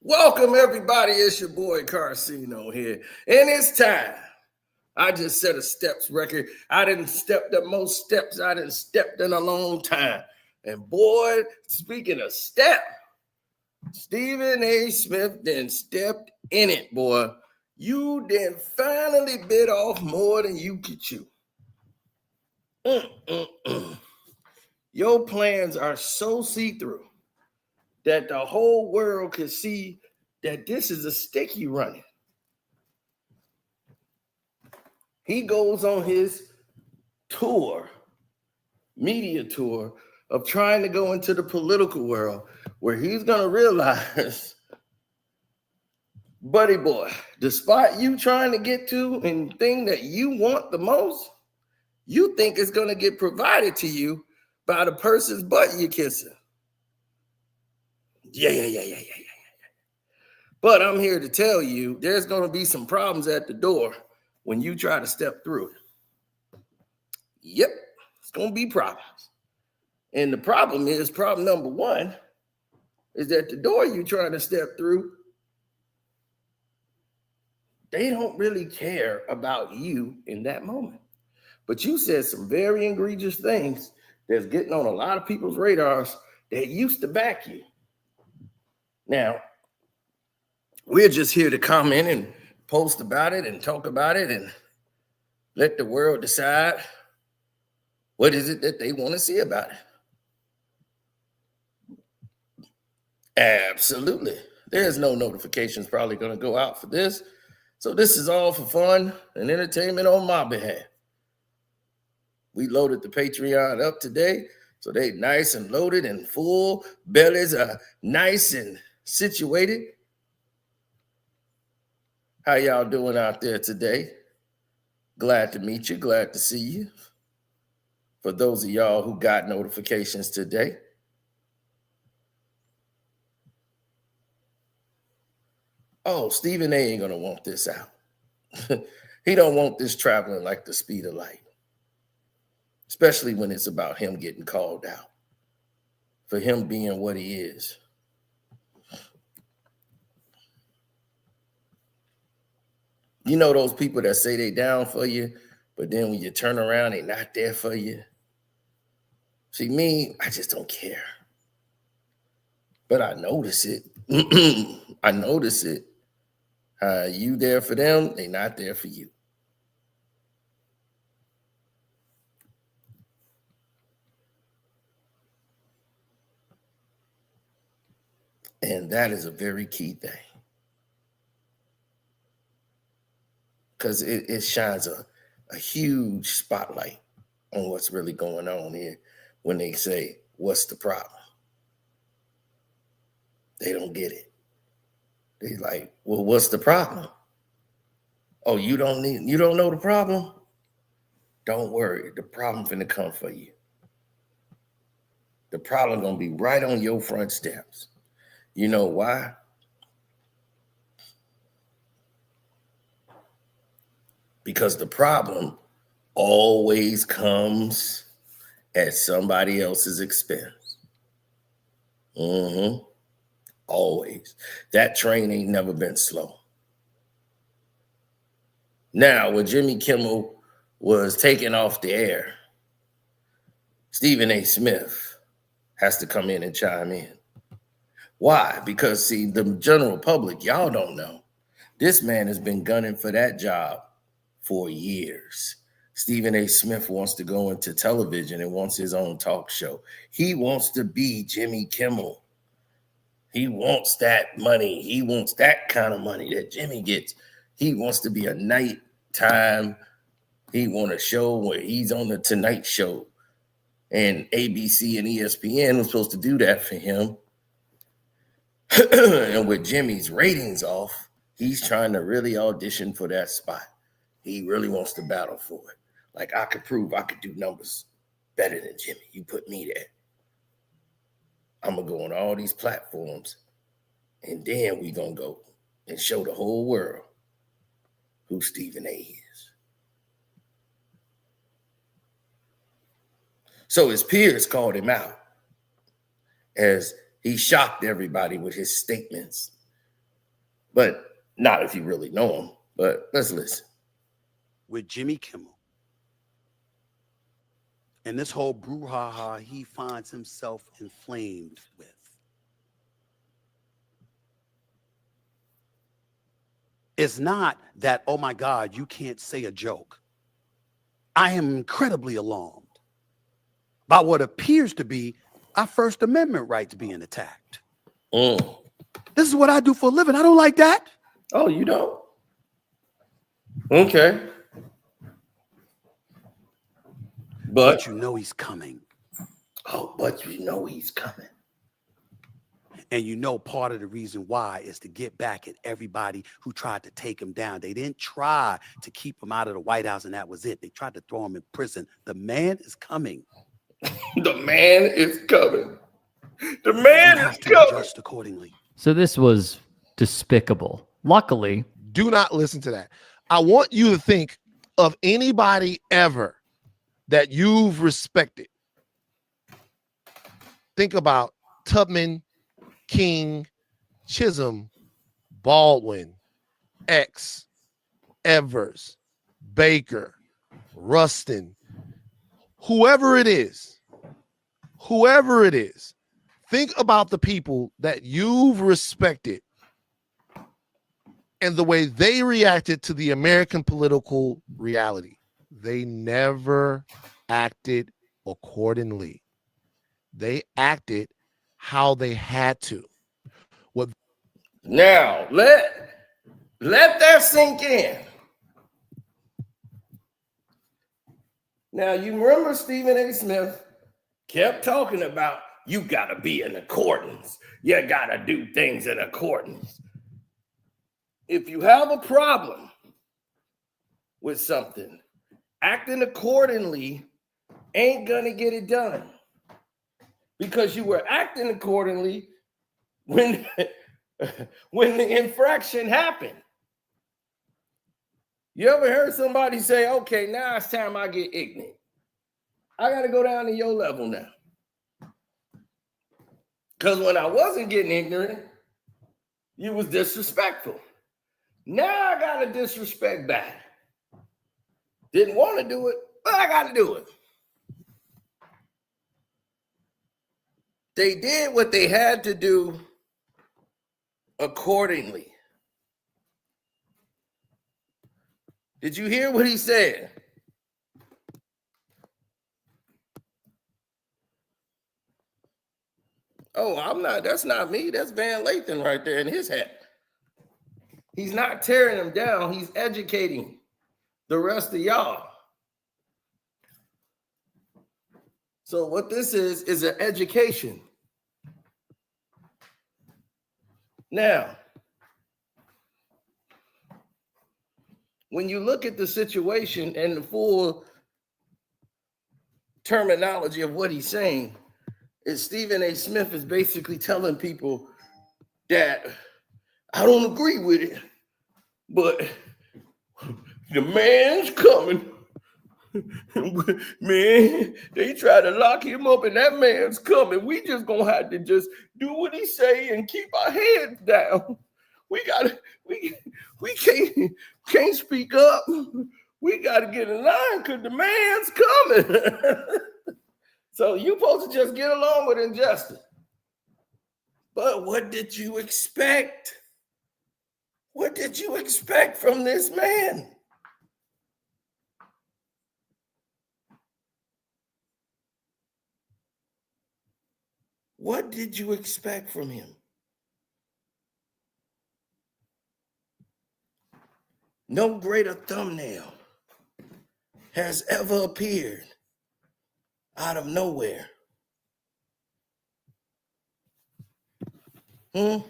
Welcome, everybody. It's your boy Carcino here. And it's time. I just set a steps record. I didn't step the most steps I didn't stepped in a long time. And boy, speaking of step, Stephen A. Smith then stepped in it, boy. You then finally bit off more than you could chew. Your plans are so see-through that the whole world could see that this is a stick you running. He goes on his tour, media tour, of trying to go into the political world where he's going to realize, buddy boy, the spot you trying to get to and thing that you want the most, you think it's going to get provided to you by the person's butt you're kissing. Yeah. But I'm here to tell you, there's going to be some problems at the door when you try to step through it. Yep, it's going to be problems. And the problem number one is that the door you're trying to step through, they don't really care about you in that moment. But you said some very egregious things that's getting on a lot of people's radars that used to back you. Now, we're just here to comment and post about it and talk about it and let the world decide what is it that they want to see about it. Absolutely. There's no notifications probably going to go out for this. So this is all for fun and entertainment on my behalf. We loaded the Patreon up today, so they nice and loaded and full. Bellies are nice and situated. How y'all doing out there today? Glad to meet you. Glad to see you. For those of y'all who got notifications today. Oh, Stephen A. ain't going to want this out. He don't want this traveling like the speed of light. Especially when it's about him getting called out. For him being what he is. You know those people that say they down for you, but then when you turn around, they not there for you. See, me, I just don't care. But I notice it. I notice it. You there for them, they not there for you. And that is a very key thing. Because it shines a huge spotlight on what's really going on here when they say, what's the problem? They don't get it. They like, well, what's the problem? Oh, you don't know the problem? Don't worry, the problem's gonna come for you. The problem gonna be right on your front steps. You know why? Because the problem always comes at somebody else's expense. Always. That train ain't never been slow. Now, when Jimmy Kimmel was taken off the air, Stephen A. Smith has to come in and chime in. Why? Because, see, the general public, y'all don't know. This man has been gunning for that job for years. Stephen A. Smith wants to go into television and wants his own talk show. He wants to be Jimmy Kimmel. He wants that money. He wants that kind of money that Jimmy gets. He wants to be a nighttime. He wants a show where he's on the Tonight Show. And ABC and ESPN was supposed to do that for him. And with Jimmy's ratings off, he's trying to really audition for that spot. He really wants to battle for it. Like, I could prove I could do numbers better than Jimmy. You put me there. I'm going to go on all these platforms, and then we're going to go and show the whole world who Stephen A. is. So his peers called him out as he shocked everybody with his statements but not if you really know him. But let's listen. With Jimmy Kimmel. And this whole brouhaha he finds himself inflamed with. It's not that, oh my God, you can't say a joke. I am incredibly alarmed by what appears to be our First Amendment rights being attacked. This is what I do for a living. I don't like that. Oh, you don't? Okay. But you know he's coming. Oh, but you know he's coming. And you know part of the reason why is to get back at everybody who tried to take him down. They didn't try to keep him out of the White House and that was it. They tried to throw him in prison. The man is coming. The man is coming. The man is coming. Adjust accordingly. So this was despicable. Luckily, do not listen to that. I want you to think of anybody ever that you've respected. Think about Tubman, King, Chisholm, Baldwin, X, Evers, Baker, Rustin, whoever it is, think about the people that you've respected and the way they reacted to the American political reality. They never acted accordingly. They acted how they had to. Now, let that sink in. Now, you remember Stephen A. Smith kept talking about you got to be in accordance. You got to do things in accordance. If you have a problem with something, acting accordingly ain't going to get it done. Because you were acting accordingly when the infraction happened. You ever heard somebody say, okay, now it's time I get ignorant. I got to go down to your level now. Because when I wasn't getting ignorant, you was disrespectful. Now I got to disrespect back. Didn't want to do it, but I got to do it. They did what they had to do accordingly. Did you hear what he said? Oh, that's not me. That's Van Lathan right there in his hat. He's not tearing them down. He's educating the rest of y'all. So what this is an education. Now, when you look at the situation and the full terminology of what he's saying, is Stephen A. Smith is basically telling people that I don't agree with it, but the man's coming. Man, they try to lock him up and that man's coming. We just gonna have to just do what he say and keep our heads down. We can't speak up. We gotta get in line because the man's coming. So you supposed to just get along with injustice. But what did you expect? What did you expect from this man? What did you expect from him? No greater thumbnail has ever appeared out of nowhere. Than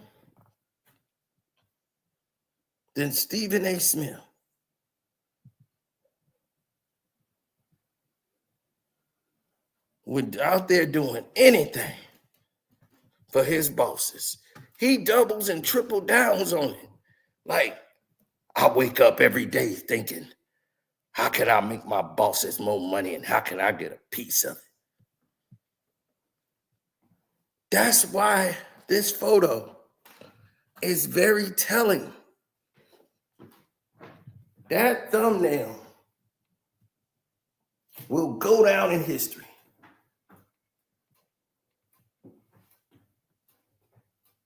Stephen A. Smith. Out there doing anything for his bosses. He doubles and triple downs on it. Like, I wake up every day thinking, how can I make my bosses more money and how can I get a piece of it? That's why this photo is very telling. That thumbnail will go down in history.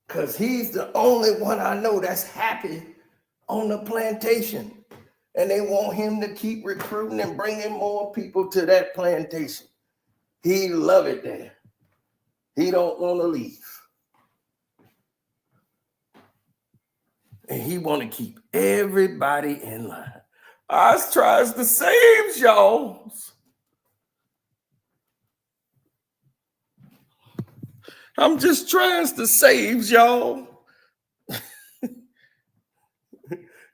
Because he's the only one I know that's happy on the plantation. And they want him to keep recruiting and bringing more people to that plantation. He love it there. He don't want to leave. And he want to keep everybody in line. I tries to save y'all. I'm just trying to save y'all.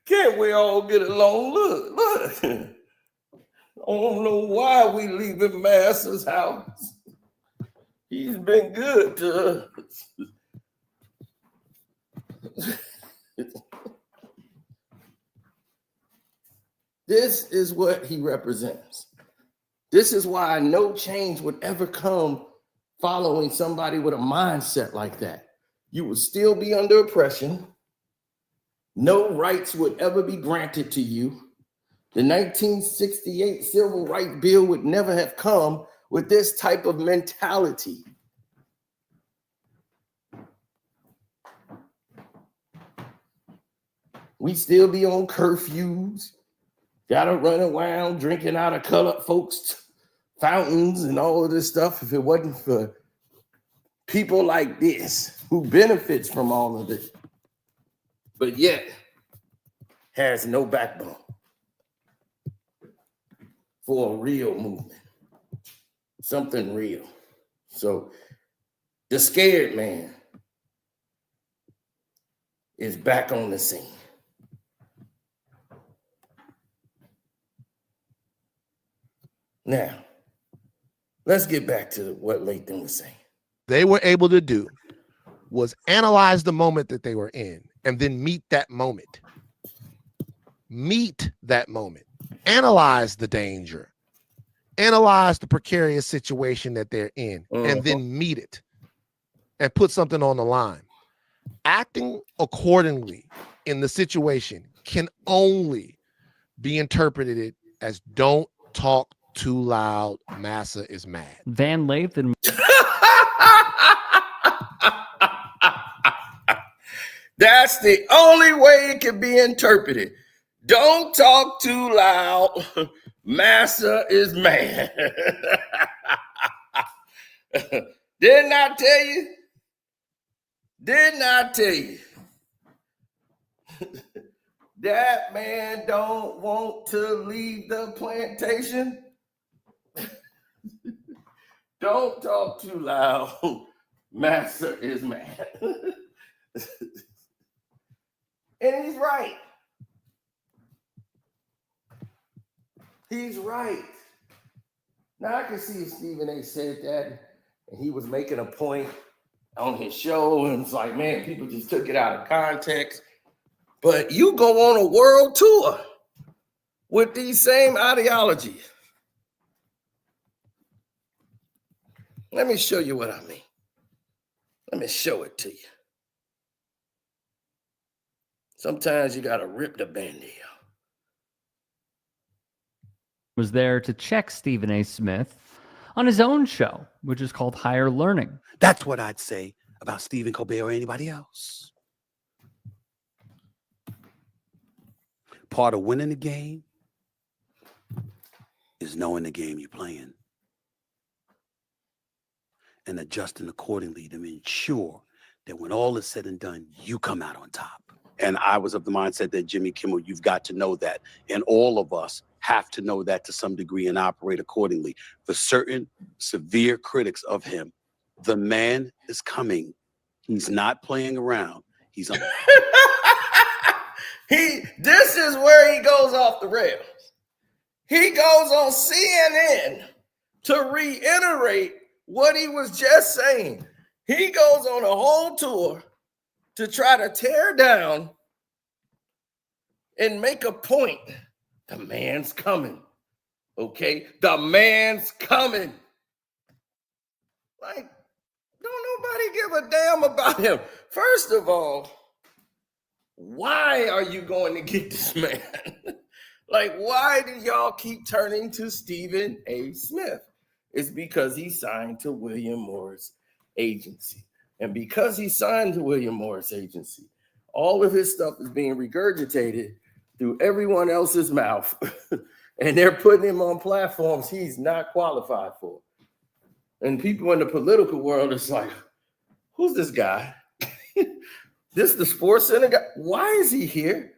Can't we all get along? Look. I don't know why we leaving Master's house. He's been good to us. This is what he represents. This is why no change would ever come following somebody with a mindset like that. You would still be under oppression. No rights would ever be granted to you. The 1968 Civil Rights Bill would never have come with this type of mentality. We still be on curfews, gotta run around drinking out of colored folks' fountains and all of this stuff if it wasn't for people like this who benefits from all of it, but yet has no backbone for a real movement, something real. So the scared man is back on the scene. Now, let's get back to what Lathan was saying. They were able to do was analyze the moment that they were in and then meet that moment. Meet that moment. Analyze the danger. Analyze the precarious situation that they're in and then meet it and put something on the line. Acting accordingly in the situation can only be interpreted as don't talk too loud. Massa is mad. Van Lathan. That's the only way it can be interpreted. Don't talk too loud. Massa is mad. Didn't I tell you? Didn't I tell you? That man don't want to leave the plantation. Don't talk too loud. Massa is mad. And he's right. He's right. Now I can see if Stephen A. said that and he was making a point on his show and it's like, man, people just took it out of context. But you go on a world tour with these same ideologies. Let me show you what I mean. Let me show it to you. Sometimes you got to rip the Band-Aid off. Was there to check Stephen A. Smith on his own show, which is called Higher Learning. That's what I'd say about Stephen Colbert or anybody else. Part of winning the game is knowing the game you're playing and adjusting accordingly to ensure that when all is said and done, you come out on top. And I was of the mindset that Jimmy Kimmel, you've got to know that. And all of us have to know that to some degree and operate accordingly. For certain severe critics of him, the man is coming. He's not playing around. He's on. This is where he goes off the rails. He goes on CNN to reiterate what he was just saying. He goes on a whole tour to try to tear down and make a point. The man's coming. Okay? The man's coming. Like, don't nobody give a damn about him. First of all, why are you going to get this man? Like, why do y'all keep turning to Stephen A. Smith? It's because he signed to William Morris Agency. And because he signed to William Morris Agency, all of his stuff is being regurgitated through everyone else's mouth. And they're putting him on platforms he's not qualified for. And people in the political world is like, who's this guy? This the Sports Center guy? Why is he here?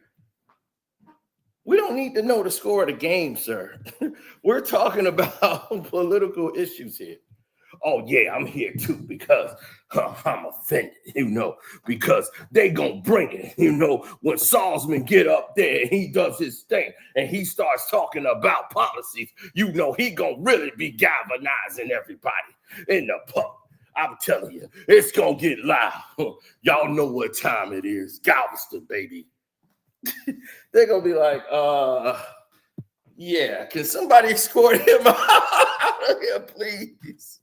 We don't need to know the score of the game, sir. We're talking about political issues here. Oh, yeah, I'm here too because I'm offended, because they gonna bring it. When Salzman get up there and he does his thing and he starts talking about policies, he gonna really be galvanizing everybody in the pub. I'm telling you, it's gonna get loud. Y'all know what time it is. Galveston, baby. They're gonna be like, yeah, can somebody escort him out of here, please?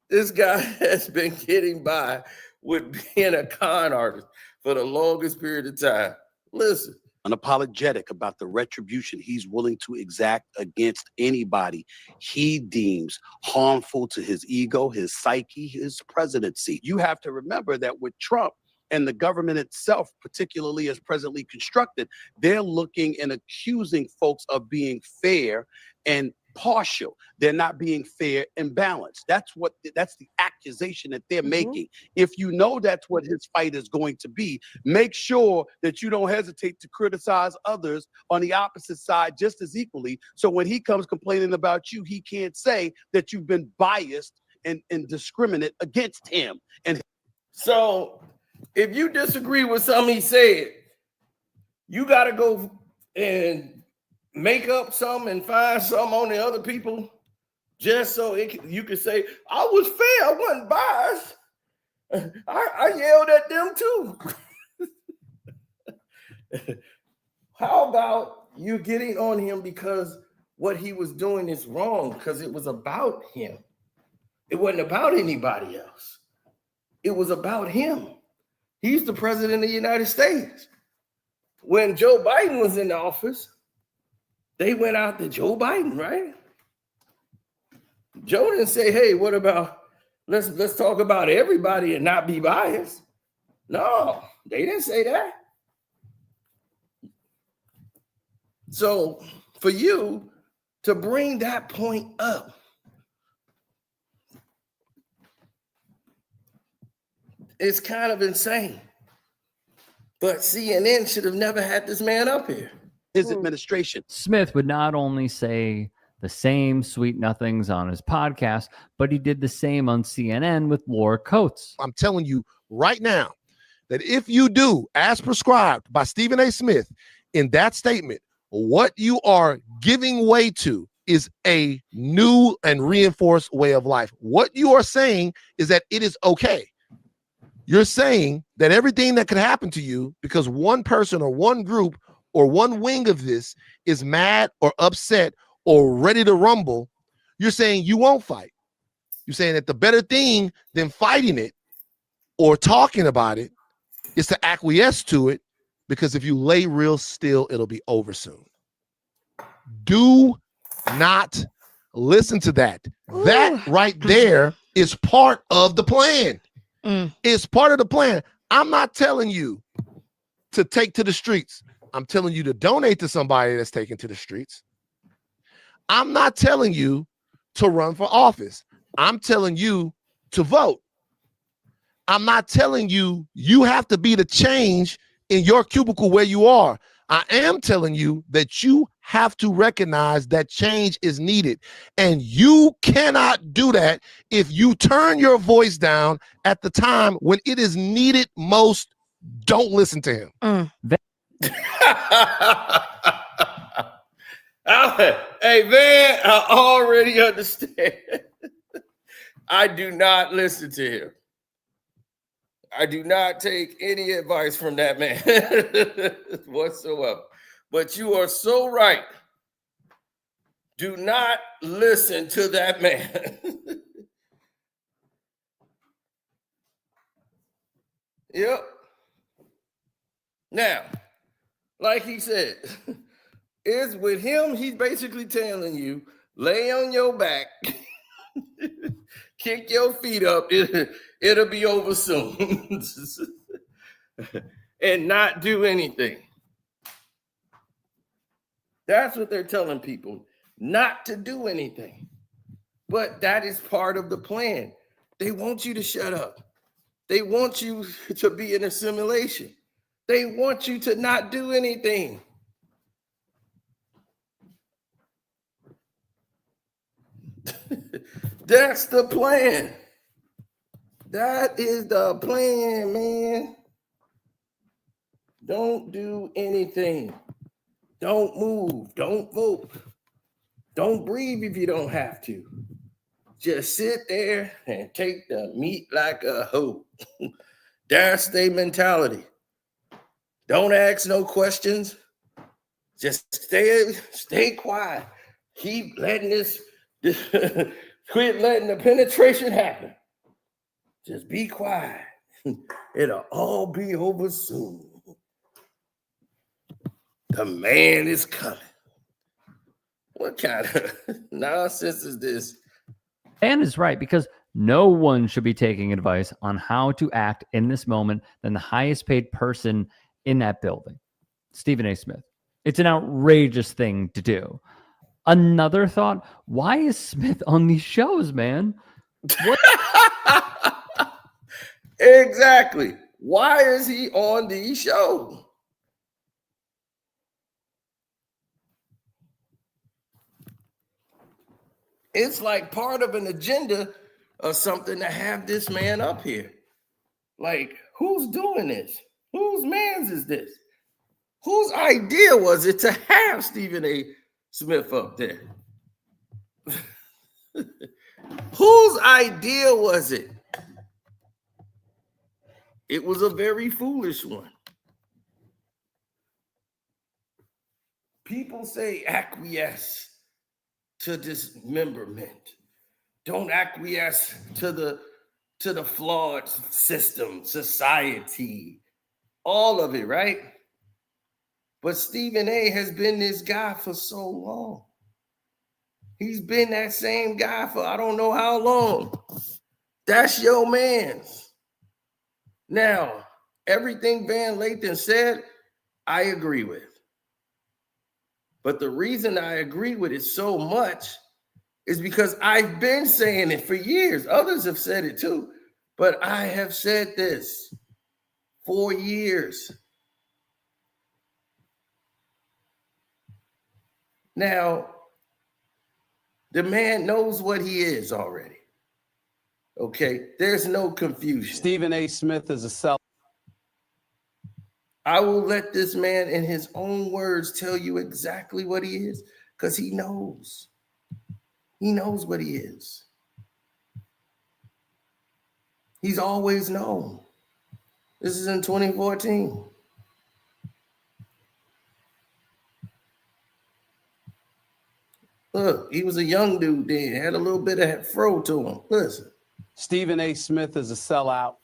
This guy has been getting by with being a con artist for the longest period of time. Listen. Unapologetic about the retribution he's willing to exact against anybody he deems harmful to his ego, his psyche, his presidency. You have to remember that with Trump and the government itself, particularly as presently constructed, they're looking and accusing folks of being fair and partial. They're not being fair and balanced. That's the accusation that they're making. If you know that's what his fight is going to be, make sure that you don't hesitate to criticize others on the opposite side just as equally. So when he comes complaining about you, he can't say that you've been biased and discriminate against him. And so if you disagree with something he said, you got to go and make up some and find some on the other people just so you can say, I was fair, I wasn't biased. I yelled at them too. How about you getting on him because what he was doing is wrong because it was about him. It wasn't about anybody else. It was about him. He's the president of the United States. When Joe Biden was in the office, they went out to Joe Biden, right? Joe didn't say, hey, what about, let's talk about everybody and not be biased. No, they didn't say that. So for you to bring that point up, it's kind of insane. But CNN should have never had this man up here. His administration. Smith would not only say the same sweet nothings on his podcast, but he did the same on CNN with Laura Coates. I'm telling you right now that if you do as prescribed by Stephen A. Smith in that statement, what you are giving way to is a new and reinforced way of life. What you are saying is that it is okay. You're saying that everything that could happen to you because one person or one group or one wing of this is mad or upset or ready to rumble, you're saying you won't fight. You're saying that the better thing than fighting it or talking about it is to acquiesce to it, because if you lay real still, it'll be over soon. Do not listen to that. That right there is part of the plan. It's part of the plan. I'm not telling you to take to the streets. I'm telling you to donate to somebody that's taken to the streets. I'm not telling you to run for office. I'm telling you to vote. I'm not telling you you have to be the change in your cubicle where you are. I am telling you that you have to recognize that change is needed. And you cannot do that if you turn your voice down at the time when it is needed most. Don't listen to him. Hey, man, I already understand. I do not listen to him. I do not take any advice from that man whatsoever. But you are so right. Do not listen to that man. Yep. Now, Like he said, is with him, he's basically telling you, lay on your back, kick your feet up, it'll be over soon. And not do anything. That's what they're telling people, not to do anything. But that is part of the plan. They want you to shut up. They want you to be in assimilation. They want you to not do anything. That's the plan. That is the plan, man. Don't do anything. Don't move. Don't vote. Don't breathe if you don't have to. Just sit there and take the meat like a hoe. That's their mentality. Don't ask no questions. Just stay quiet. Keep letting this quit letting the penetration happen. Just be quiet. It'll all be over soon. The man is coming. What kind of nonsense is this? Dan is right, because no one should be taking advice on how to act in this moment than the highest paid person in that building, Stephen A. Smith. It's an outrageous thing to do. Another thought, why is Smith on these shows, man? What? Exactly. Why is he on these shows? It's like part of an agenda or something to have this man up here. Like, who's doing this? Whose man's is this? Whose idea was it to have Stephen A. Smith up there? Whose idea was it? It was a very foolish one. People say acquiesce to dismemberment. Don't acquiesce to the flawed system, society, all of it, right? But Stephen A. has been this guy for so long. He's been that same guy for I don't know how long. That's your man's. Now, everything Van Lathan said, I agree with. But the reason I agree with it so much is because I've been saying it for years. Others have said it too. But I have said this for years. Now, the man knows what he is already. Okay? There's no confusion. Stephen A. Smith is a sellout. I will let this man in his own words tell you exactly what he is, because he knows. He knows what he is. He's always known. This is in 2014. Look, he was a young dude then, had a little bit of fro to him. Listen. Stephen A. Smith is a sellout.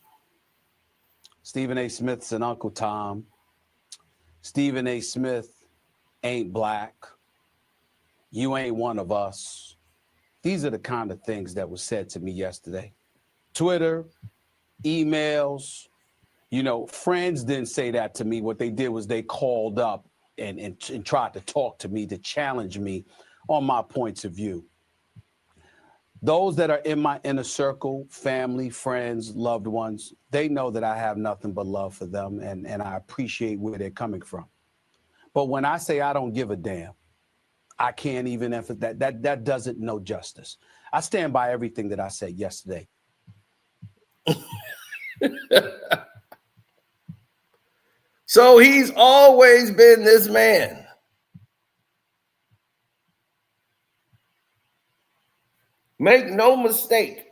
Stephen A. Smith's an Uncle Tom. Stephen A. Smith ain't black. You ain't one of us. These are the kind of things that was said to me yesterday. Twitter, emails, friends didn't say that to me. What they did was they called up and tried to talk to me, to challenge me on my points of view. Those that are in my inner circle, family, friends, loved ones, they know that I have nothing but love for them, and I appreciate where they're coming from. But when I say I don't give a damn, I can't even emphasize that doesn't know justice. I stand by everything that I said yesterday. So he's always been this man. Make no mistake.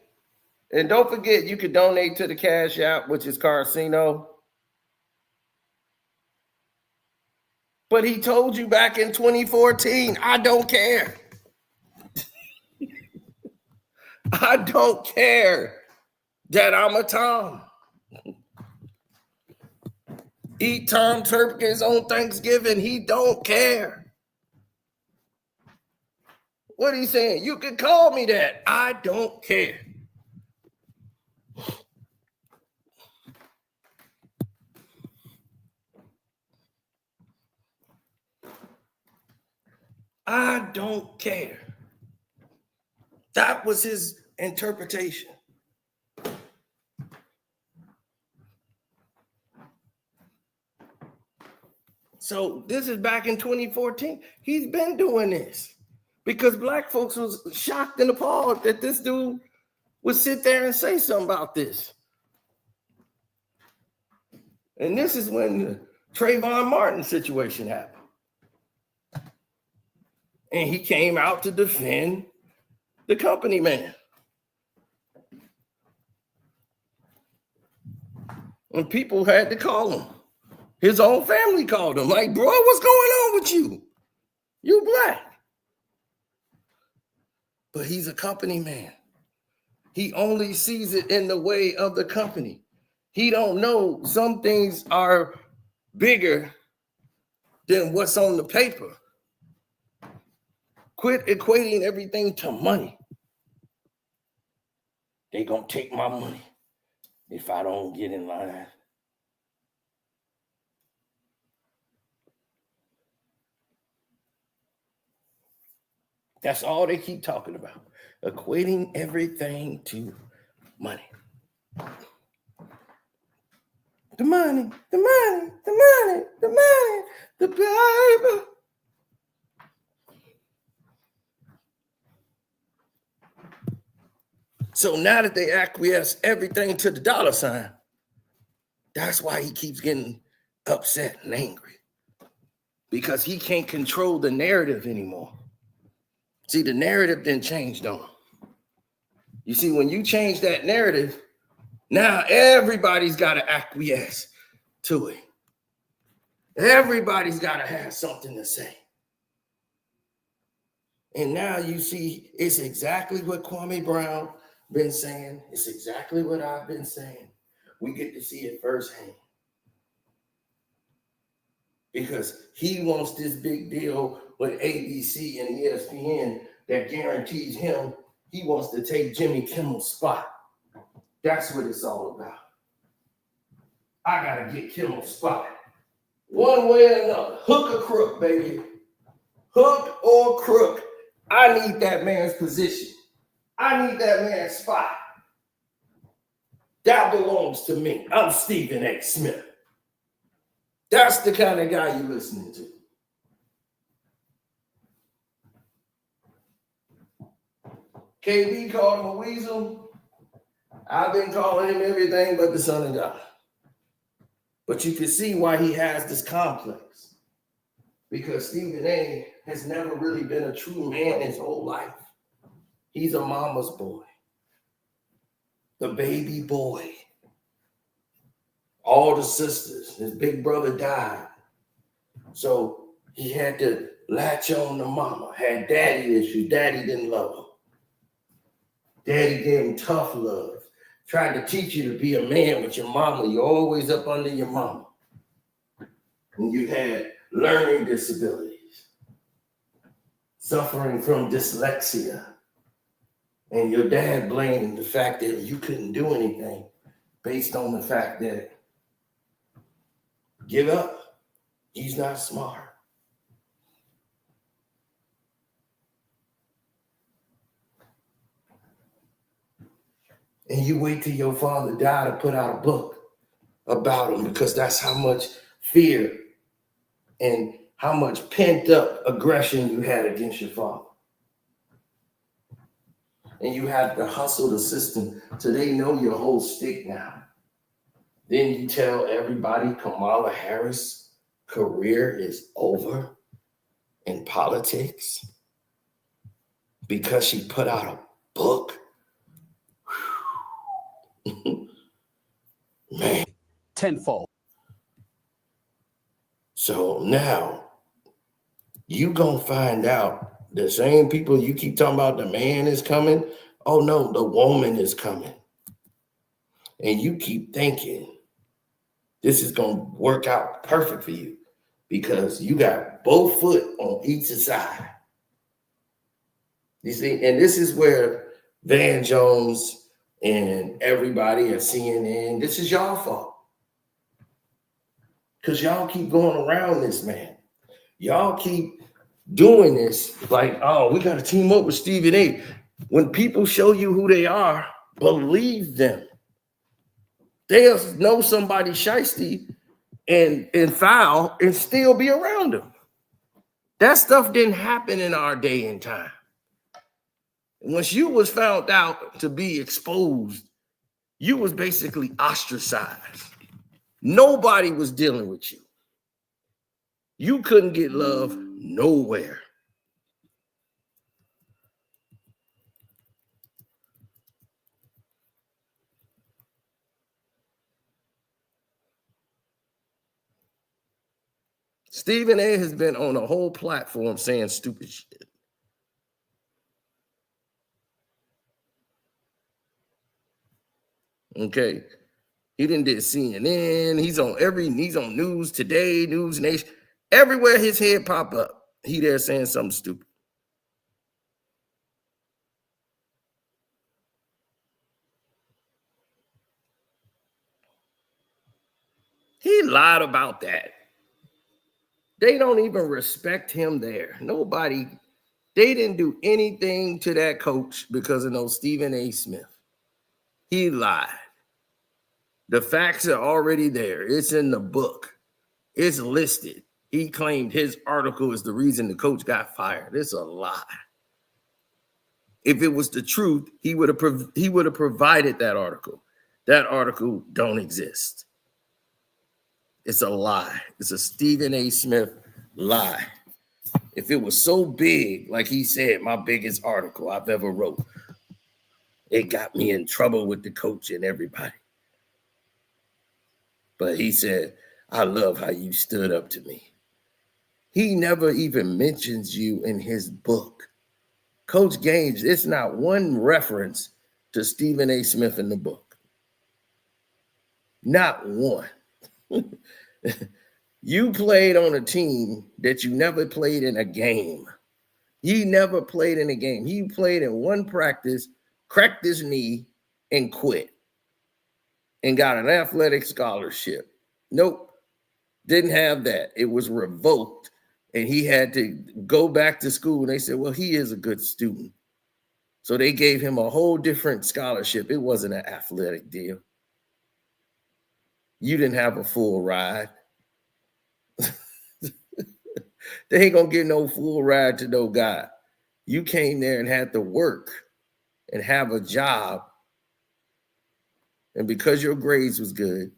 And don't forget, you can donate to the Cash App, which is Carcino. But he told you back in 2014, I don't care. I don't care that I'm a Tom. Eat Tom turkeys on Thanksgiving. He don't care. What he saying? You can call me that. I don't care. I don't care. That was his interpretation. So this is back in 2014. He's been doing this because black folks was shocked and appalled that this dude would sit there and say something about this. And this is when the Trayvon Martin situation happened. And he came out to defend the company man. And people had to call him. His own family called him, like, bro, what's going on with you? You black. But he's a company man. He only sees it in the way of the company. He don't know some things are bigger than what's on the paper. Quit equating everything to money. They gonna take my money if I don't get in line. That's all they keep talking about. Equating everything to money. The money, the money, the money, the money, the paper. So now that they acquiesce everything to the dollar sign, that's why he keeps getting upset and angry. Because he can't control the narrative anymore. See, the narrative didn't change, though. You see, when you change that narrative, now everybody's got to acquiesce to it. Everybody's got to have something to say. And now you see, it's exactly what Kwame Brown been saying. It's exactly what I've been saying. We get to see it firsthand. Because he wants this big deal with ABC and ESPN that guarantees him he wants to take Jimmy Kimmel's spot. That's what it's all about. I gotta get Kimmel's spot. One way or another. Hook or crook, baby. Hook or crook. I need that man's position. I need that man's spot. That belongs to me. I'm Stephen A. Smith. That's the kind of guy you're listening to. KB called him a weasel. I've been calling him everything but the son of God. But you can see why he has this complex. Because Stephen A. has never really been a true man his whole life. He's a mama's boy. The baby boy. All the sisters. His big brother died. So he had to latch on to mama. Had daddy issues. Daddy didn't love him. Daddy gave him tough love. Tried to teach you to be a man with your mama. You're always up under your mama. And you had learning disabilities. Suffering from dyslexia. And your dad blamed the fact that you couldn't do anything based on the fact that give up. He's not smart. And you wait till your father died to put out a book about him because that's how much fear and how much pent up aggression you had against your father. And you have to hustle the system so they know your whole stick now. Then you tell everybody Kamala Harris' career is over in politics because she put out a book. Man. Tenfold. So now you gonna find out the same people you keep talking about, the man is coming. Oh no, the woman is coming. And you keep thinking This is going to work out perfect for you because you got both foot on each side. You see, and this is where Van Jones and everybody at CNN, this is y'all fault. Because y'all keep going around this man. Y'all keep doing this like, oh, we got to team up with Stephen A. When people show you who they are, believe them. They'll know somebody shiesty and foul and still be around them. That stuff didn't happen in our day and time. Once you was found out to be exposed, you was basically ostracized. Nobody was dealing with you. You couldn't get love nowhere. Stephen A. has been on a whole platform saying stupid shit. Okay. He did CNN. He's on News Today, News Nation. Everywhere his head pop up, he there saying something stupid. He lied about that. They don't even respect him there. Nobody, they didn't do anything to that coach because of no Stephen A. Smith. He lied. The facts are already there. It's in the book. It's listed. He claimed his article is the reason the coach got fired. It's a lie. If it was the truth, he would have provided that article. That article don't exist. It's a lie. It's a Stephen A. Smith lie. If it was so big, like he said, my biggest article I've ever wrote, it got me in trouble with the coach and everybody. But he said, I love how you stood up to me. He never even mentions you in his book. Coach Gaines, it's not one reference to Stephen A. Smith in the book. Not one. You played on a team that you never played in a game. He never played in a game. He played in one practice, cracked his knee, and quit. And got an athletic scholarship. Nope, didn't have that. It was revoked, and he had to go back to school. And they said, well, he is a good student. So they gave him a whole different scholarship. It wasn't an athletic deal. You didn't have a full ride. They ain't gonna get no full ride to no guy. You came there and had to work and have a job. And because your grades was good,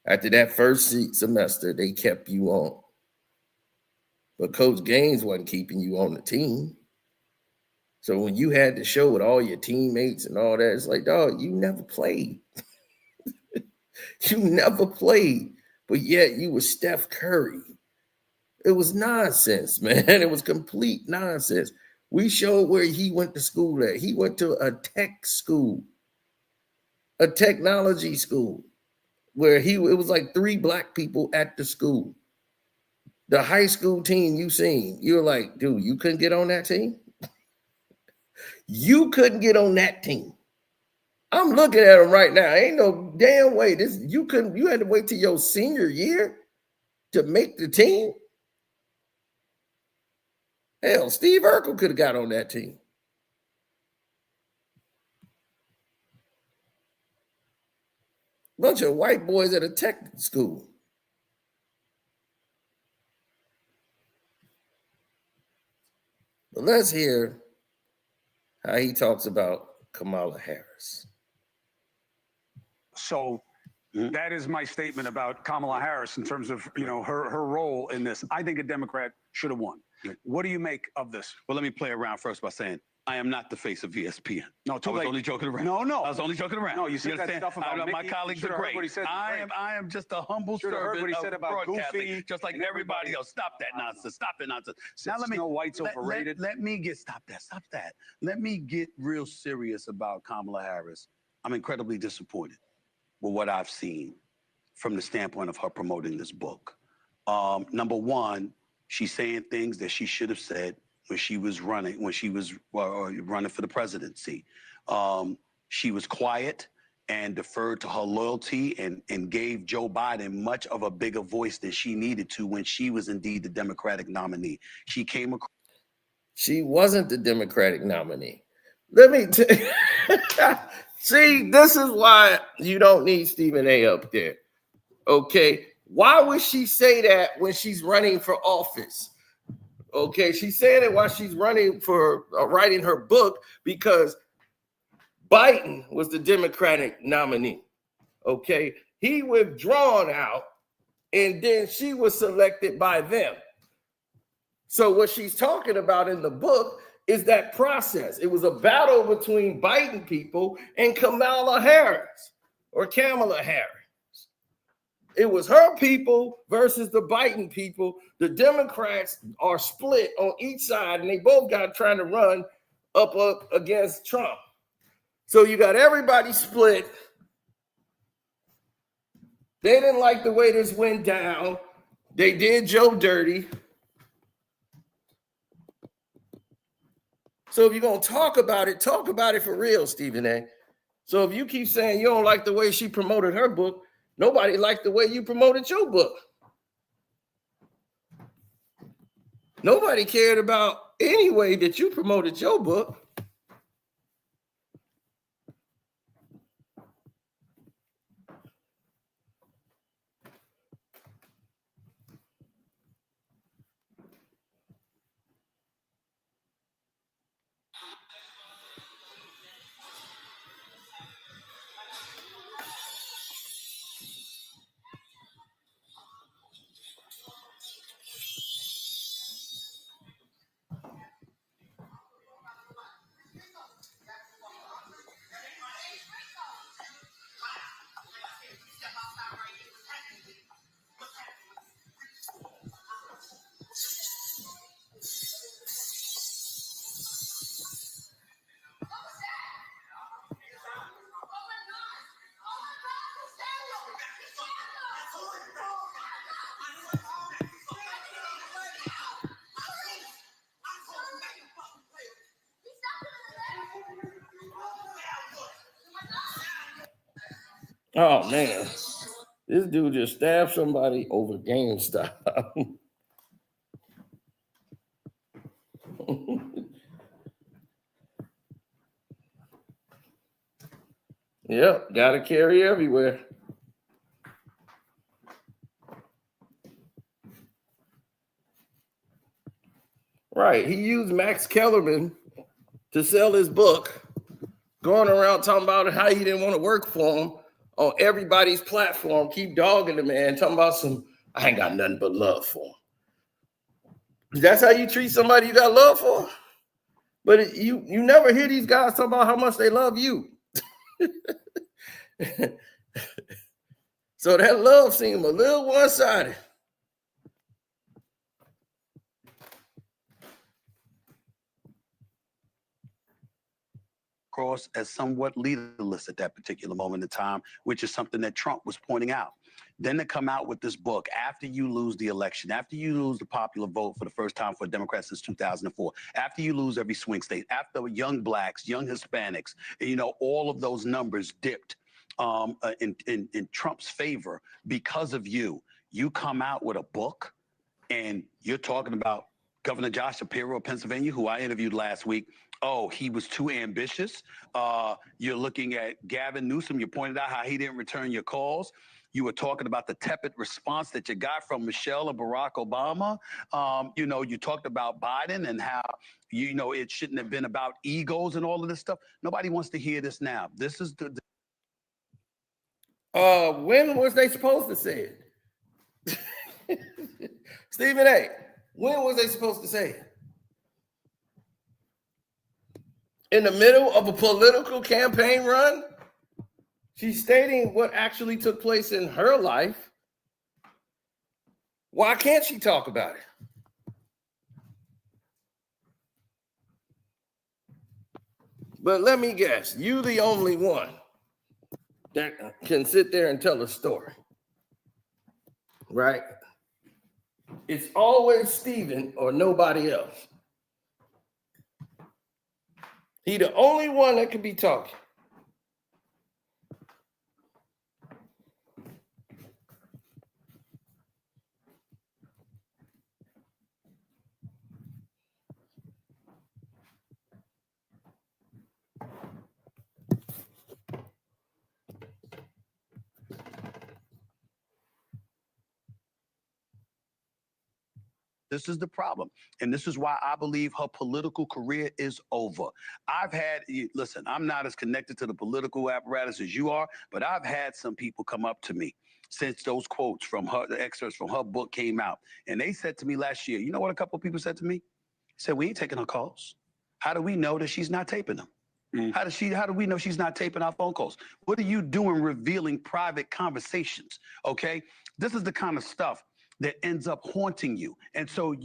after that first semester, they kept you on. But Coach Gaines wasn't keeping you on the team. So when you had to show with all your teammates and all that, it's like, dog, you never played. You never played, but yet you were Steph Curry. It was nonsense, man. It was complete nonsense. We showed where he went to school at. He went to a tech school, a technology school, where it was like 3 black people at the school. The high school team you seen, you're like, dude, you couldn't get on that team? You couldn't get on that team. I'm looking at him right now. Ain't no damn way. You had to wait till your senior year to make the team. Hell, Steve Urkel could have got on that team. Bunch of white boys at a tech school. But let's hear how he talks about Kamala Harris. So that is my statement about Kamala Harris in terms of, her role in this. I think a Democrat should have won. What do you make of this? Well, let me play around first by saying I am not the face of ESPN. No, I was only joking around. No. I was only joking around. No, you said that stuff about my colleagues are great. I am just a humble servant of broadcasting, just like everybody else. Stop that nonsense. Stop that nonsense. Now let me. Snow White's overrated. Stop that. Let me get real serious about Kamala Harris. I'm incredibly disappointed with what I've seen from the standpoint of her promoting this book. Number one, she's saying things that she should have said when she was running for the presidency. She was quiet and deferred to her loyalty and gave Joe Biden much of a bigger voice than she needed to when she was indeed the Democratic nominee. She came across. She wasn't the Democratic nominee. Let me tell you. See, this is why you don't need Stephen A. up there. Okay. Why would she say that when she's running for office? Okay. She's saying it while she's running for writing her book because Biden was the Democratic nominee. Okay. He withdrawn out and then she was selected by them. So what she's talking about in the book is that process. It was a battle between Biden people and Kamala Harris or Kamala Harris. It was her people versus the Biden people. The Democrats are split on each side, and they both got trying to run up against Trump. So you got everybody split. They didn't like the way this went down. They did Joe dirty. So if you're going to talk about it for real, Stephen A. So if you keep saying you don't like the way she promoted her book, nobody liked the way you promoted your book. Nobody cared about any way that you promoted your book. Oh, man. This dude just stabbed somebody over GameStop. Yep, got to carry everywhere. Right. He used Max Kellerman to sell his book, going around talking about how he didn't want to work for him on everybody's platform, keep dogging the man, talking about I ain't got nothing but love for him. That's how you treat somebody you got love for? But you never hear these guys talk about how much they love you. So that love seemed a little one-sided. Across as somewhat leaderless at that particular moment in time, which is something that Trump was pointing out. Then to come out with this book after you lose the election, after you lose the popular vote for the first time for Democrats since 2004, after you lose every swing state, after young blacks, young Hispanics, all of those numbers dipped in Trump's favor because of you. You come out with a book and you're talking about Governor Josh Shapiro of Pennsylvania, who I interviewed last week. Oh, he was too ambitious. You're looking at Gavin Newsom. You pointed out how he didn't return your calls. You were talking about the tepid response that you got from Michelle and Barack Obama. You talked about Biden and how, it shouldn't have been about egos and all of this stuff. Nobody wants to hear this now. This is when was they supposed to say it? Stephen A., when was they supposed to say it? In the middle of a political campaign run? She's stating what actually took place in her life. Why can't she talk about it? But let me guess, you the only one that can sit there and tell a story. right? It's always Stephen or nobody else. He the only one that could be talking. This is the problem. And this is why I believe her political career is over. Listen, I'm not as connected to the political apparatus as you are, but I've had some people come up to me since those quotes from her, the excerpts from her book came out. And they said to me last year, you know what a couple of people said to me? They said, we ain't taking her calls. How do we know that she's not taping them? How do we know she's not taping our phone calls? What are you doing revealing private conversations? Okay. This is the kind of stuff that ends up haunting you. And so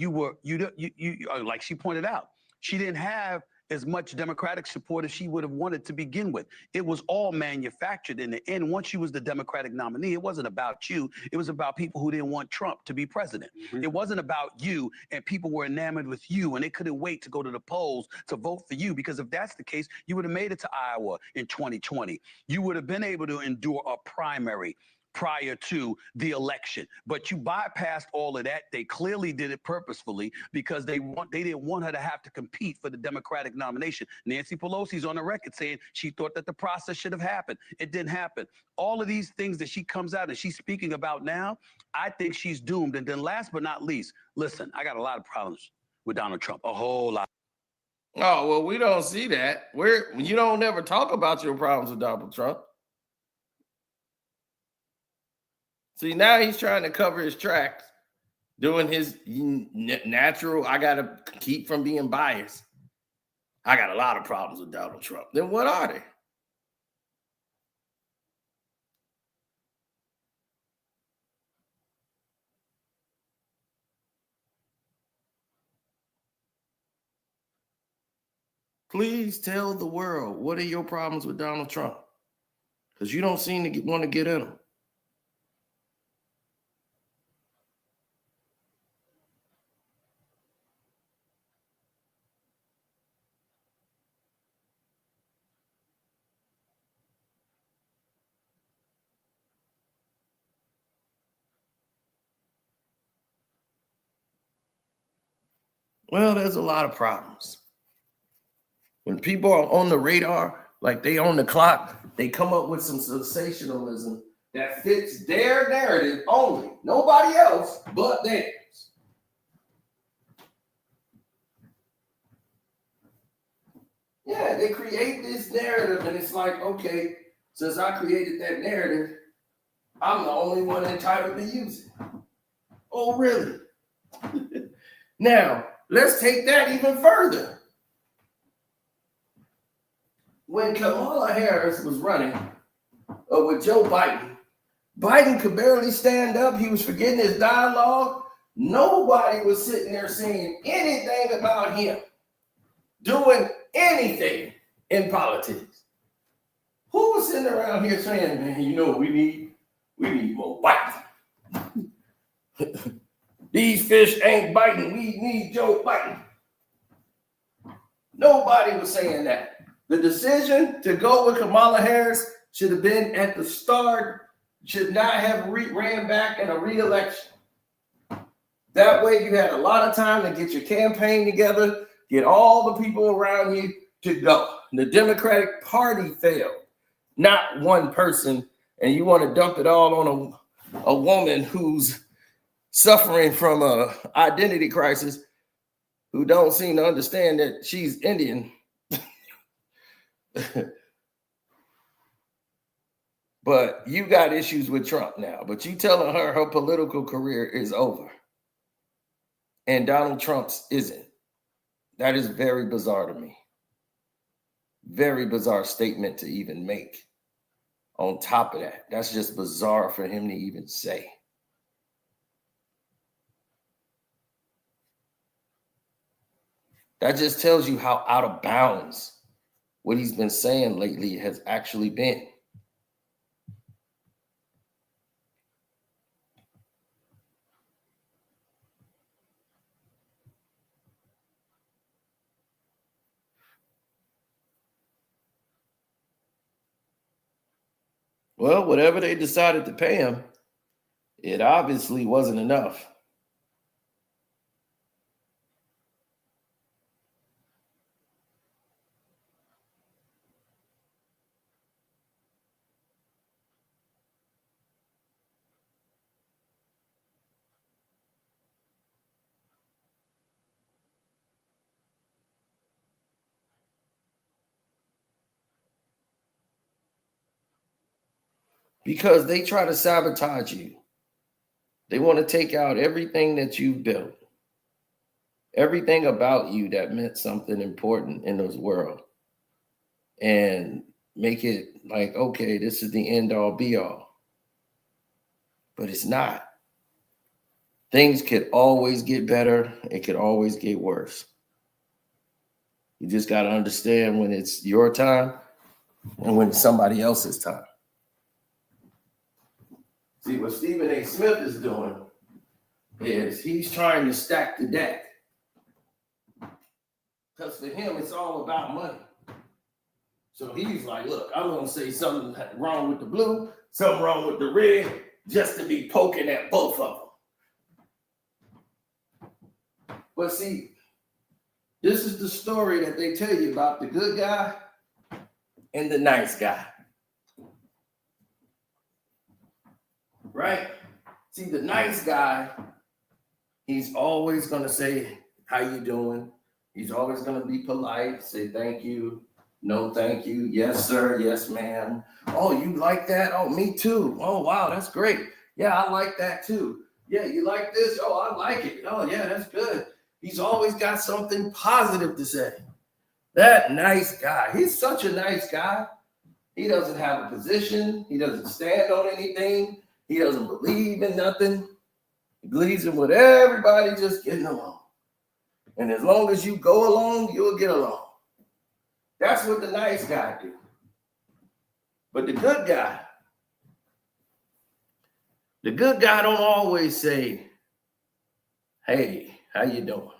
like she pointed out, she didn't have as much Democratic support as she would have wanted to begin with. It was all manufactured in the end. Once she was the Democratic nominee, it wasn't about you. It was about people who didn't want Trump to be president. It wasn't about you, and people were enamored with you, and they couldn't wait to go to the polls to vote for you, because if that's the case, you would have made it to Iowa in 2020. You would have been able to endure a primary prior to the election, but you bypassed all of that. They clearly did it purposefully because they didn't want her to have to compete for the Democratic nomination. Nancy Pelosi's on the record saying she thought that the process should have happened. It didn't happen. All of these things that she comes out and she's speaking about now, I think she's doomed. And then last but not least, listen, I got a lot of problems with Donald Trump, a whole lot. Oh, well, we don't see that. You don't never talk about your problems with Donald Trump. See, now he's trying to cover his tracks, doing his natural, I got to keep from being biased. I got a lot of problems with Donald Trump. Then what are they? Please tell the world, what are your problems with Donald Trump? Because you don't seem to want to get in them. Well, there's a lot of problems. When people are on the radar, like they on the clock, they come up with some sensationalism that fits their narrative only. Nobody else but theirs. Yeah, they create this narrative, and it's like, okay, since I created that narrative, I'm the only one entitled to use it. Oh, really? Now, let's take that even further. When Kamala Harris was running with Joe Biden, Biden could barely stand up. He was forgetting his dialogue. Nobody was sitting there saying anything about him doing anything in politics. Who was sitting around here saying, man, you know, we need more Biden. These fish ain't biting. We need Joe Biden. Nobody was saying that. The decision to go with Kamala Harris should have been at the start, should not have ran back in a re-election. That way you had a lot of time to get your campaign together, get all the people around you to go. The Democratic Party failed, not one person, and you want to dump it all on a woman who's suffering from a identity crisis, who don't seem to understand that she's Indian. But you got issues with Trump now, but you telling her political career is over and Donald Trump's isn't. That is very bizarre to me. Very bizarre statement to even make. On top of that, that's just bizarre for him to even say. That just tells you how out of bounds what he's been saying lately has actually been. Well, whatever they decided to pay him, it obviously wasn't enough. Because they try to sabotage you. They want to take out everything that you've built, everything about you that meant something important in this world, and make it like, okay, this is the end all be all. But it's not. Things could always get better. It could always get worse. You just got to understand when it's your time and when it's somebody else's time. See, what Stephen A. Smith is doing is he's trying to stack the deck. Because for him, it's all about money. So he's like, look, I'm going to say something wrong with the blue, something wrong with the red, just to be poking at both of them. But see, this is the story that they tell you about the good guy and the nice guy. Right? See, the nice guy, he's always going to say, how you doing? He's always going to be polite, say thank you, no thank you, yes sir, yes ma'am. Oh, you like that? Oh, me too. Oh, wow, that's great. Yeah, I like that too. Yeah, you like this? Oh, I like it. Oh, yeah, that's good. He's always got something positive to say. That nice guy, he's such a nice guy. He doesn't have a position. He doesn't stand on anything. He doesn't believe in nothing. He believes in what everybody just getting along. And as long as you go along, you'll get along. That's what the nice guy do. But the good guy don't always say, hey, how you doing?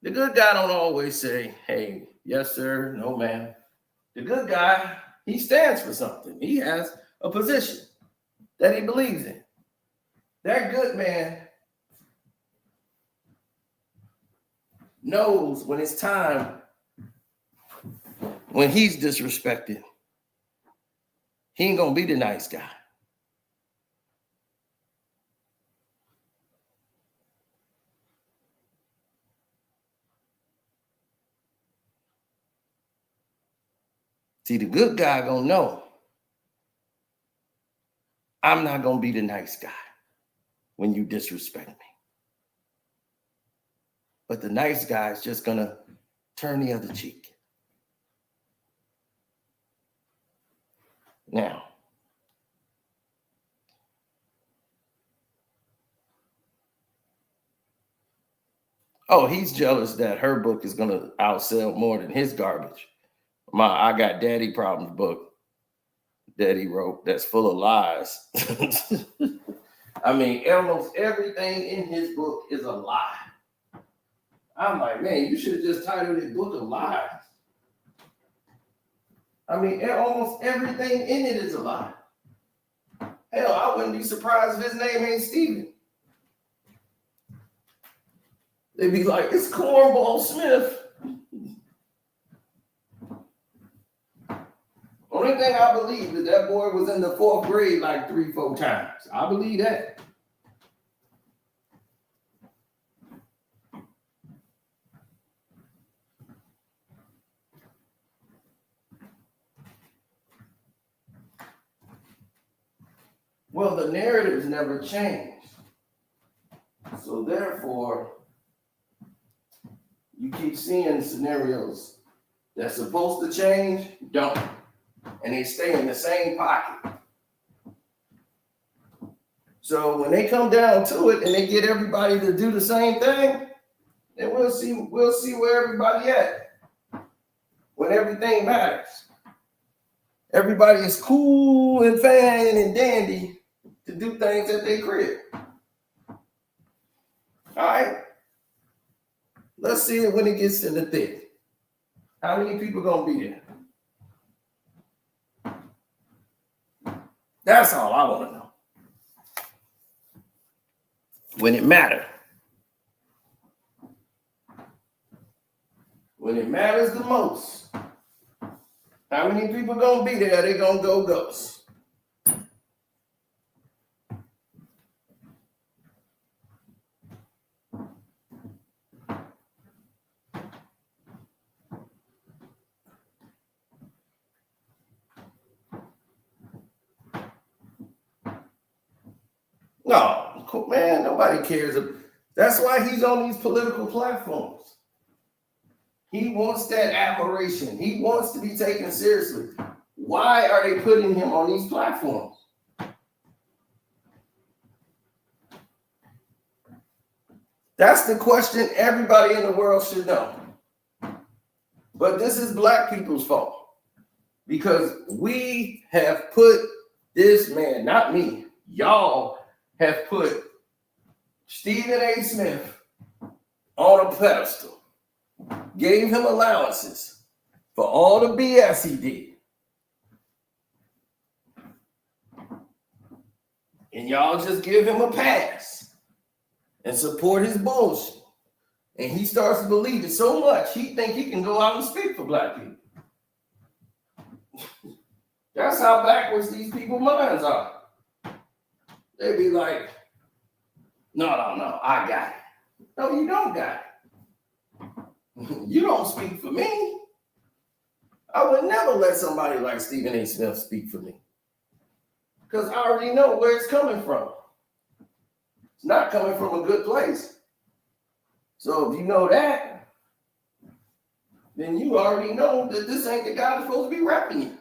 The good guy don't always say, hey, yes, sir, no, ma'am. The good guy, he stands for something. He has a position that he believes in. That good man knows when it's time, when he's disrespected, he ain't gonna be the nice guy. See, the good guy gonna know, I'm not gonna be the nice guy when you disrespect me. But the nice guy is just gonna turn the other cheek. Now, oh, he's jealous that her book is gonna outsell more than his garbage. My I Got Daddy Problems book that he wrote that's full of lies. I mean, almost everything in his book is a lie. I'm like, man, you should have just titled it Book of Lies. I mean, almost everything in it is a lie. Hell, I wouldn't be surprised if his name ain't Steven. They'd be like, it's Cornball Smith. Only thing I believe is that boy was in the 4th grade like 3-4 times. I believe that. Well, the narratives never changed. So therefore, you keep seeing scenarios that's supposed to change, don't. And they stay in the same pocket. So when they come down to it and they get everybody to do the same thing, then we'll see where everybody at when everything matters. Everybody is cool and fine and dandy to do things at their crib. All right. Let's see it when it gets to the thick. How many people gonna be there? That's all I want to know. When it matters. When it matters the most, how many people gonna be there? They gonna go ghost. No, man, nobody cares. That's why he's on these political platforms. He wants that admiration. He wants to be taken seriously. Why are they putting him on these platforms? That's the question everybody in the world should know. But this is black people's fault because we have put this man, not me, y'all have put Stephen A. Smith on a pedestal, gave him allowances for all the BS he did. And y'all just give him a pass and support his bullshit. And he starts to believe it so much, he think he can go out and speak for black people. That's how backwards these people's minds are. They be like, no, I got it. No, you don't got it. You don't speak for me. I would never let somebody like Stephen A. Smith speak for me. Because I already know where it's coming from. It's not coming from a good place. So if you know that, then you already know that this ain't the guy that's supposed to be repping you.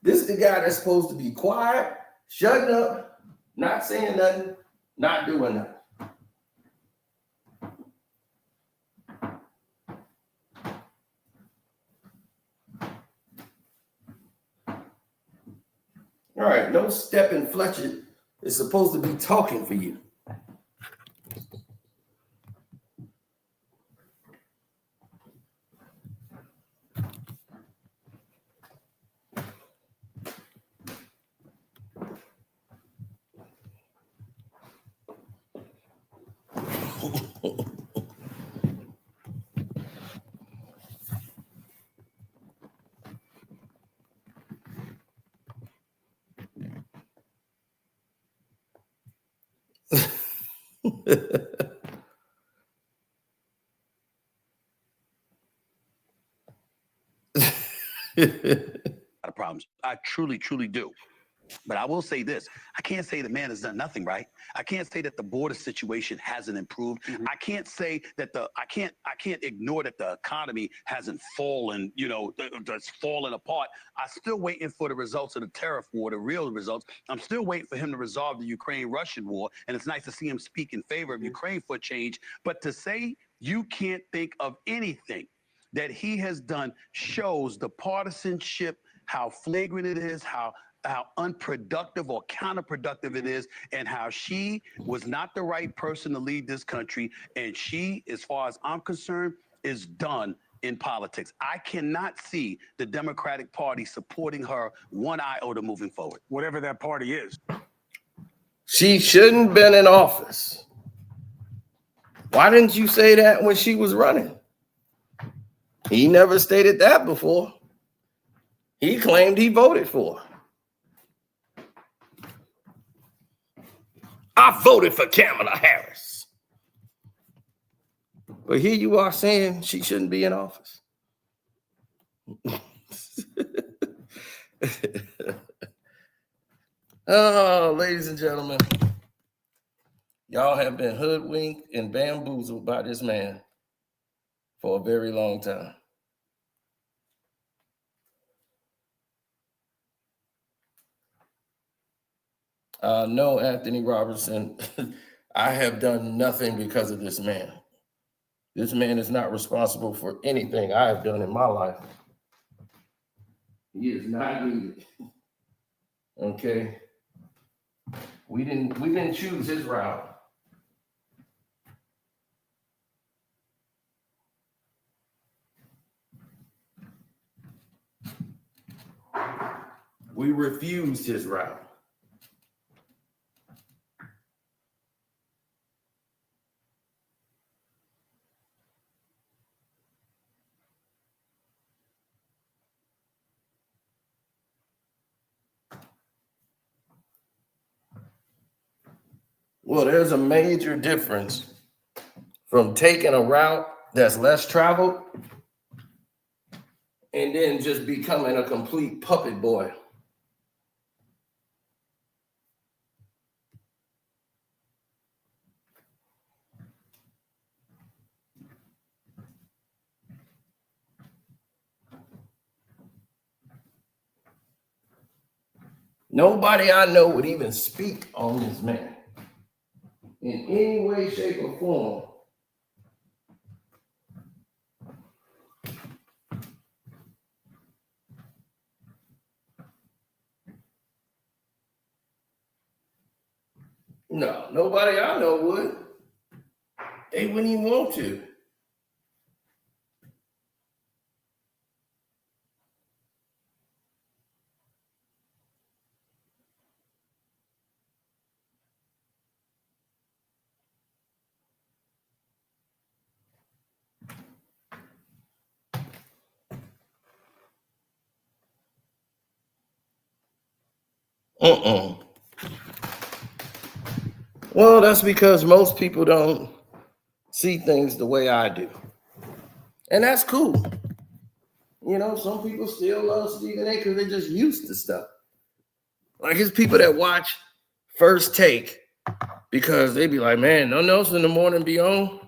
This is the guy that's supposed to be quiet, shutting up, not saying nothing, not doing nothing. All right, no Stephen Fletcher is supposed to be talking for you. Of problems. I truly, truly do. But I will say this: I can't say the man has done nothing right. I can't say that the border situation hasn't improved. I can't say that I can't ignore that the economy hasn't fallen, that's fallen apart. I'm still waiting for the results of the tariff war, the real results. I'm still waiting for him to resolve the Ukraine-Russian war, and it's nice to see him speak in favor of Ukraine for a change. But to say you can't think of anything that he has done shows the partisanship, how flagrant it is, how unproductive or counterproductive it is, and how she was not the right person to lead this country. And she, as far as I'm concerned, is done in politics. I cannot see the Democratic Party supporting her one iota moving forward. Whatever that party is. She shouldn't have been in office. Why didn't you say that when she was running? He never stated that before. He claimed he voted for her. I voted for Kamala Harris. But here you are saying she shouldn't be in office. Oh, ladies and gentlemen, y'all have been hoodwinked and bamboozled by this man for a very long time. No, Anthony Robertson, I have done nothing because of this man. This man is not responsible for anything I have done in my life. He is not needed. Okay. We didn't choose his route. We refused his route. Well, there's a major difference from taking a route that's less traveled and then just becoming a complete puppet boy. Nobody I know would even speak on this man in any way, shape, or form. No, nobody I know would. They wouldn't even want to. Well, that's because most people don't see things the way I do. And that's cool. You know, some people still love Stephen A because they're just used to stuff. Like it's people that watch First Take because they be like, man, nothing else in the morning be on.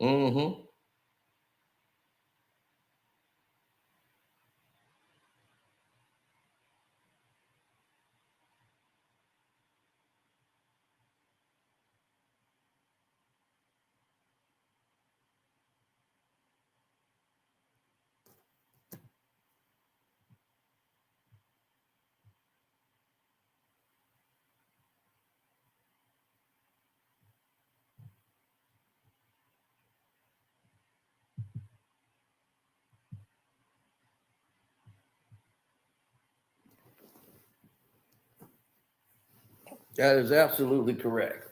Mm-hmm. That is absolutely correct.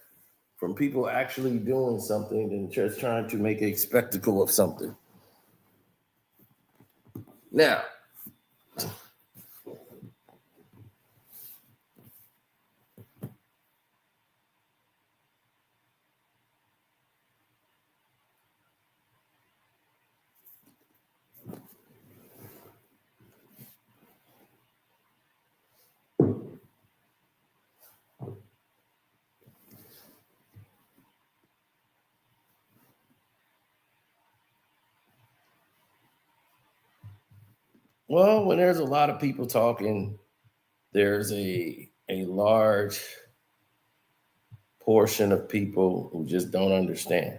From people actually doing something and just trying to make a spectacle of something. Now, well, when there's a lot of people talking, there's a large portion of people who just don't understand.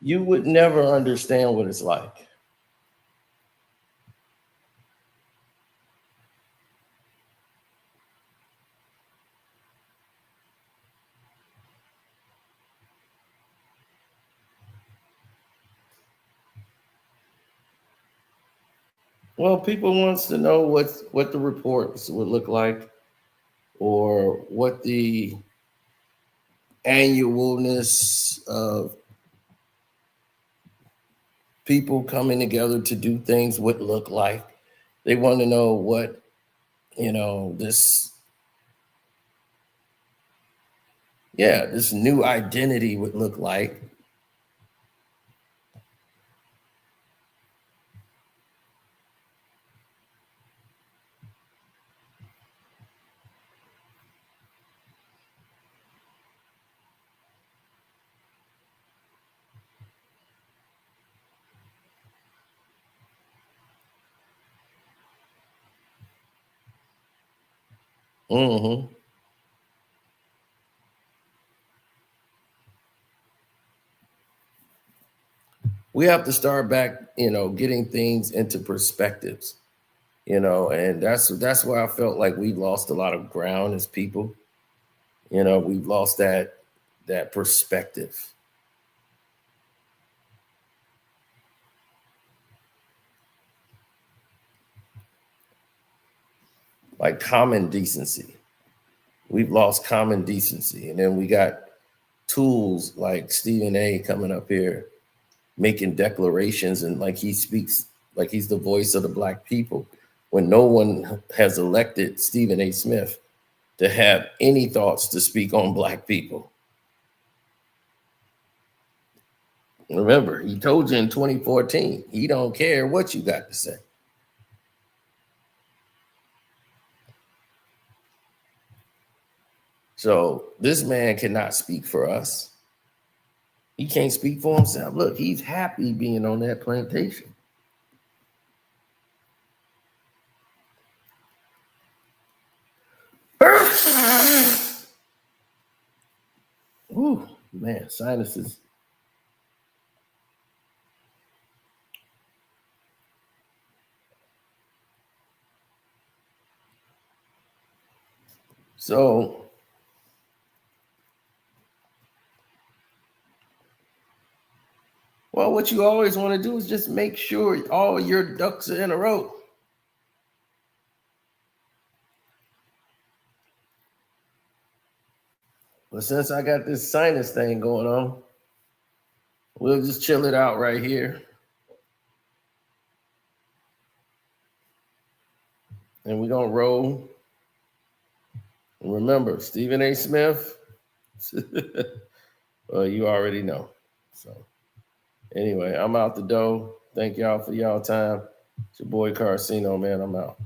You would never understand what it's like. Well, people wants to know what the reports would look like or what the annualness of people coming together to do things would look like. They want to know what, this new identity would look like. Mm-hmm. We have to start back, getting things into perspectives, and that's why I felt like we lost a lot of ground as people. We've lost that perspective. Like common decency. We've lost common decency. And then we got tools like Stephen A coming up here making declarations, and like he speaks like he's the voice of the Black people, when no one has elected Stephen A. Smith to have any thoughts to speak on Black people. Remember, he told you in 2014, he don't care what you got to say. So this man cannot speak for us. He can't speak for himself. Look, he's happy being on that plantation. Ooh, man, sinuses. So what you always want to do is just make sure all your ducks are in a row. But since I got this sinus thing going on, we'll just chill it out right here. And we're going to roll. And remember, Stephen A. Smith, well, you already know. So anyway, I'm out the door. Thank y'all for y'all time. It's your boy Carcino, man. I'm out.